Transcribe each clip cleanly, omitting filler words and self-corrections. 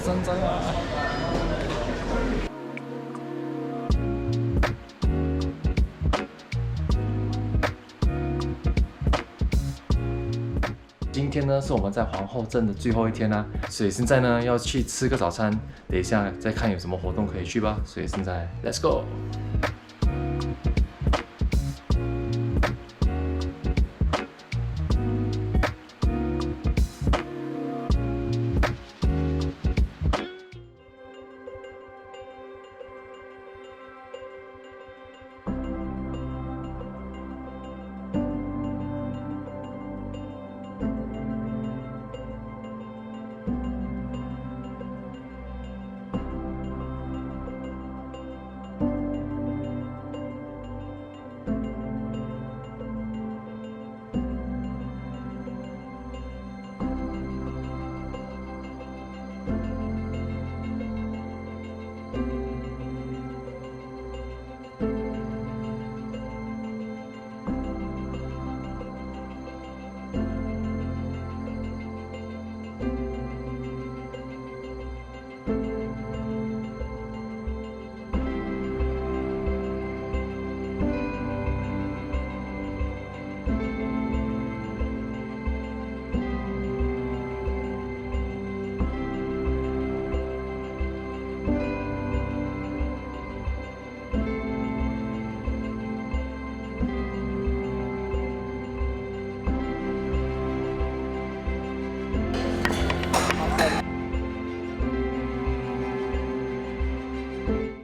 山寨啊！今天呢是我们在皇后镇的最后一天啦，所以现在呢要去吃个早餐，等一下再看有什么活动可以去吧。所以现在 Let's go。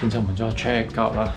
现在我们就要 check out 了。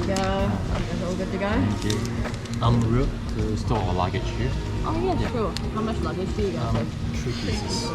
Yeah, that's all good to go. Thank you. En route to store our luggage here. Oh yeah, sure. How much luggage do you guys have? 3 pieces.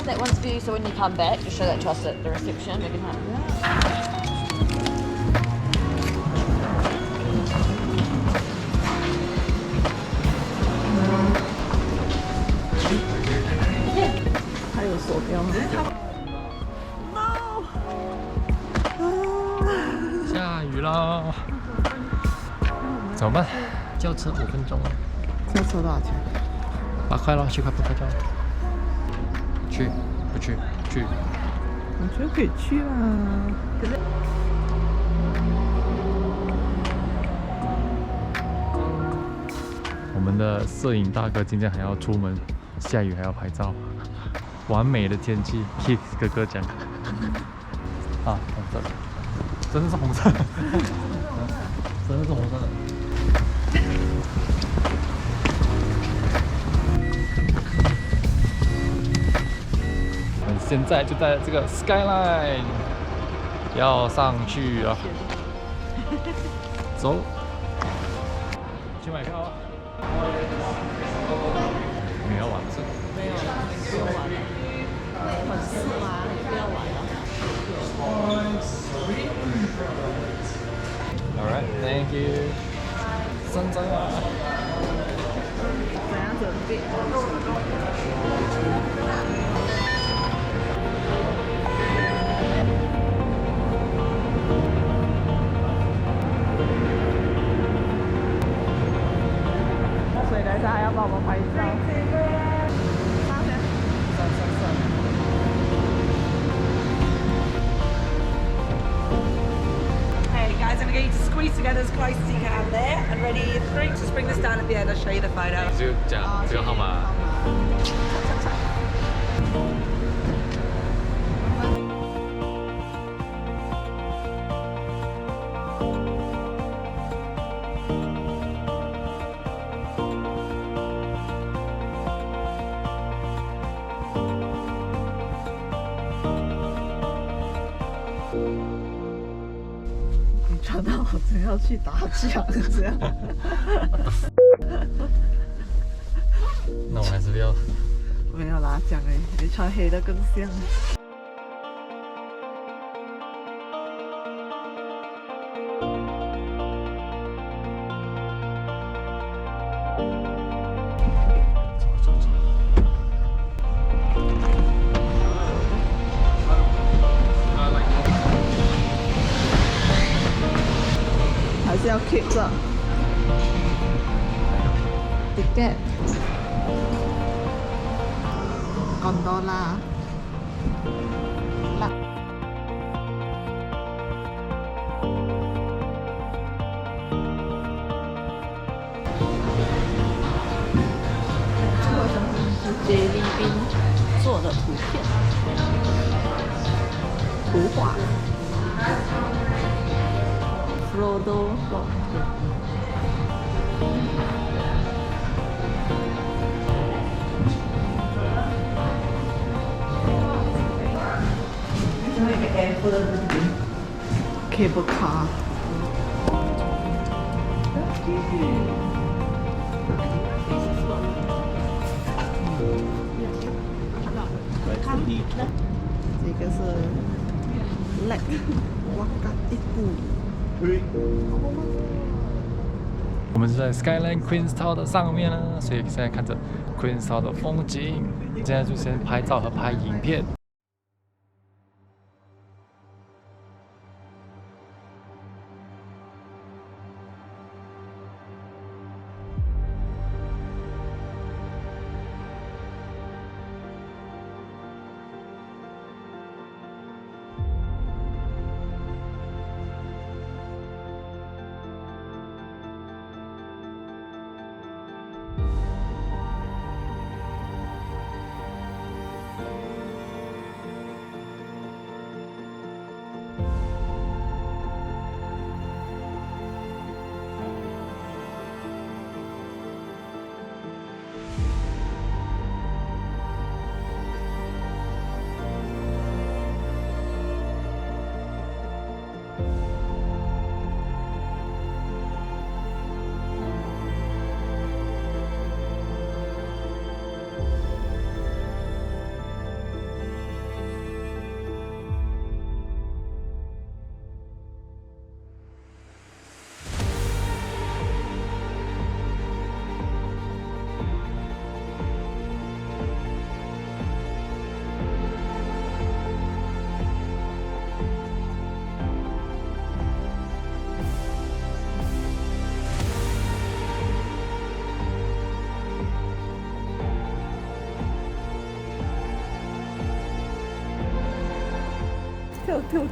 That one's for you, so when you come back, just show that to us at the reception. We can have that. Yeah. 还有手表。下雨了，怎么办？叫车5分钟了。这车多少钱8块咯，7块8块就。去不去？去。我觉得可以去啦。可是我们的摄影大哥今天还要出门，下雨还要拍照，完美的天气。Keith 哥哥讲，啊，红色的，真的是红色的，真的是红色的。我们现在就在这个 Skyline 要上去了，走，去买票啊！没有玩是？没有了，不用玩了。很湿吗？不要玩了。Alright, thank you. 山寨啊！怎样准备？所以等一下还要帮我们拍照。Hey guys, I'm going to get you to squeeze together as close as you can there. And ready, 3, just bring this down at the end, I'll show you the photo. 就讲这个号码。你穿到好像要去打架这样。那我还是不要。没有啦，讲哎，你穿黑的更像。还是要 keep 着。ticket gondola。杰利宾做的图片、图画。Frodo ，cable car。这个是 Lake Wakatipu。我们是在 Skyline Queen's Tower 的上面呢，所以现在看着 Queen's Tower 的风景。现在就先拍照和拍影片。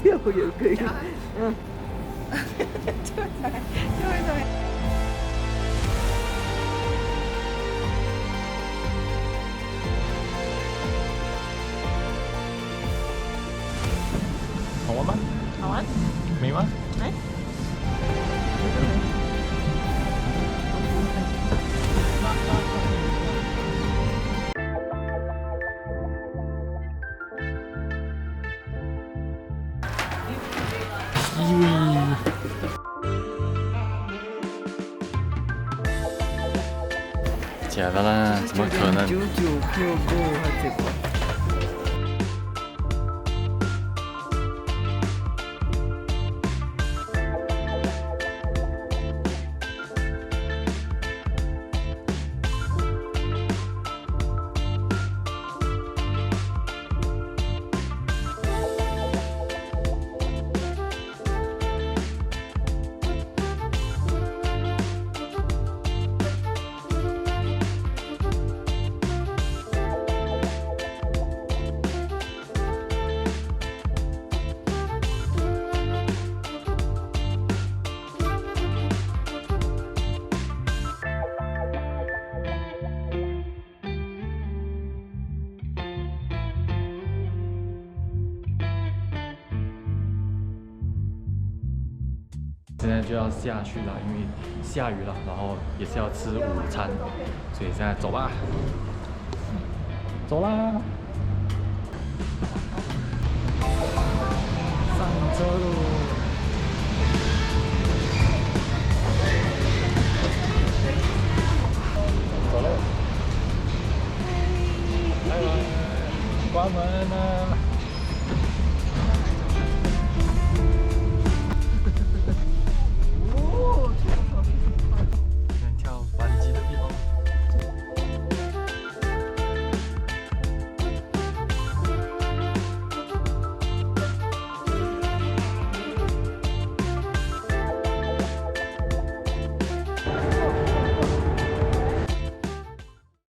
跳也可以。嗯。好玩吗？好玩。美吗？来。假的啦，怎么可能？99 Kyogo 还这个。现在就要下去了，因为下雨了，然后也是要吃午餐，所以现在走吧，走啦，上车喽。